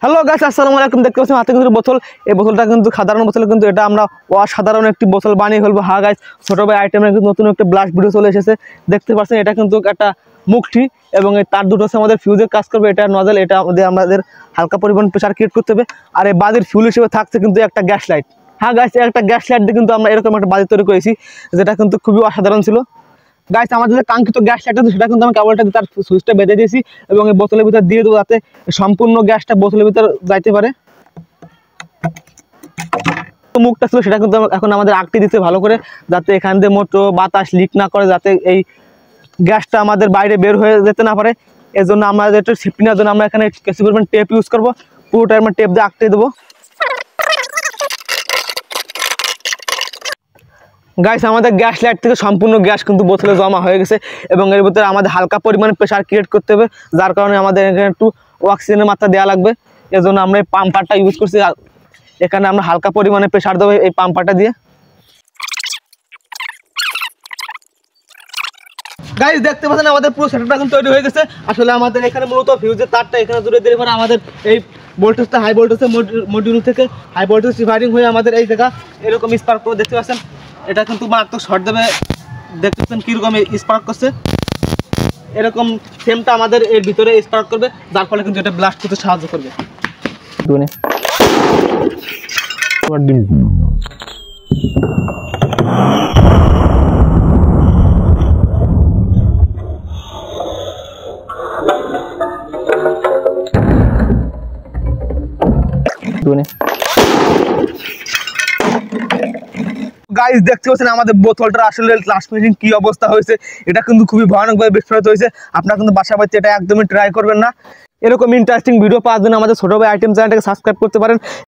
Hello guys, আসসালামু আলাইকুম। দেখতে পাচ্ছেন হাতে কিন্তু বোতল। এই বোতলটা কিন্তু সাধারণ বোতল, কিন্তু এটা আমরা অসাধারণ একটি বোতল বানিয়ে ফেলবো। হ্যাঁ গাইস, ছোট ভাই আইটেমের কিন্তু নতুন একটা ব্লাস্ট ভিডিও চলে এসেছে। দেখতে পাচ্ছেন এটা কিন্তু একটা মুখটি এবং তার দুটো হচ্ছে আমাদের ফিউজের কাজ করবে। এটা নজল, এটা আমাদের হালকা পরিমাণ প্রেসার ক্রিয়েট করতে হবে। আর এই বাজির ফিউল হিসেবে থাকছে কিন্তু একটা গ্যাস লাইট। হ্যাঁ গাইস, একটা গ্যাস লাইট দিয়ে কিন্তু আমরা এরকম একটা বাজি তৈরি করেছি, যেটা কিন্তু খুবই অসাধারণ ছিল। গাইস, আমাদের যে কাঙ্ক্ষিত গ্যাস লাইটটা সেটা কিন্তু আমি কেবলটা তার সুইচটা বেঁধে দিয়েছি এবং এই বোতলের ভিতরে দিয়ে দেবো, যাতে সম্পূর্ণ গ্যাসটা বোতলের ভিতরে যাইতে পারে। মুখটা ছিল সেটা কিন্তু এখন আমাদের আঁকতে দিতে ভালো করে, যাতে এখান দিয়ে মোটো বাতাস লিক না করে, যাতে এই গ্যাসটা আমাদের বাইরে বের হয়ে যেতে না পারে। এর জন্য আমাদের একটু সেফটি নেওয়ার জন্য আমরা এখানে কিছু পরিমাণ টেপ ইউজ করবো। পুরোটা আমরা টেপ দিয়ে আঁকতে দেবো। গাইস, আমাদের গ্যাস লাইট থেকে সম্পূর্ণ গ্যাস কিন্তু বোতলে জমা হয়ে গেছে এবং এর ভিতরে আমাদের হালকা পরিমাণে প্রেসার ক্রিয়েট করতে হবে, যার কারণে আমাদের এখানে একটু অক্সিজেনের মাত্রা দেওয়া লাগবে। এর জন্য আমরা এই পাম্পারটা ইউজ করছি। এখানে আমরা হালকা পরিমাণে প্রেসার দেবো এই পাম্পারটা দিয়ে। গাইস, দেখতে পাচ্ছেন আমাদের পুরো সেটআপটা কিন্তু তৈরি হয়ে গেছে। আসলে আমাদের এখানে মূলত ফিউজের তারটা এখানে জুড়ে দিলে পরে আমাদের এই ভোল্টেজটা হাই ভোল্টেজের মডিউল থেকে হাই ভোল্টেজ ডিভাইডিং হয়ে আমাদের এই জায়গা এরকম স্পার্ক করে। দেখতে পাচ্ছেন এটা কিন্তু মারাত্মক শর্ট দেবে। দেখতে পাচ্ছেন কীরকম স্পার্ক করছে, এরকম সেমটা আমাদের এর ভিতরে স্পার্ক করবে, যার ফলে কিন্তু এটা ব্লাস্ট করতে সাহায্য করবে। গাইস, দেখতে পাচ্ছেন আমাদের বোতলটা আসলে লাস্ট ফিনিশিং কি অবস্থা হয়েছে। এটা কিন্তু খুবই ভয়ানকভাবে বিস্ফোরিত হয়েছে। আপনারা কিন্তু বাসা বাড়িতে এটা একদমই ট্রাই করবেন না। এরকম ইন্টারেস্টিং ভিডিও পাওয়ার জন্য আমাদের ছোট ভাই আইটেম চ্যানেলটাকে সাবস্ক্রাইব করতে পারেন।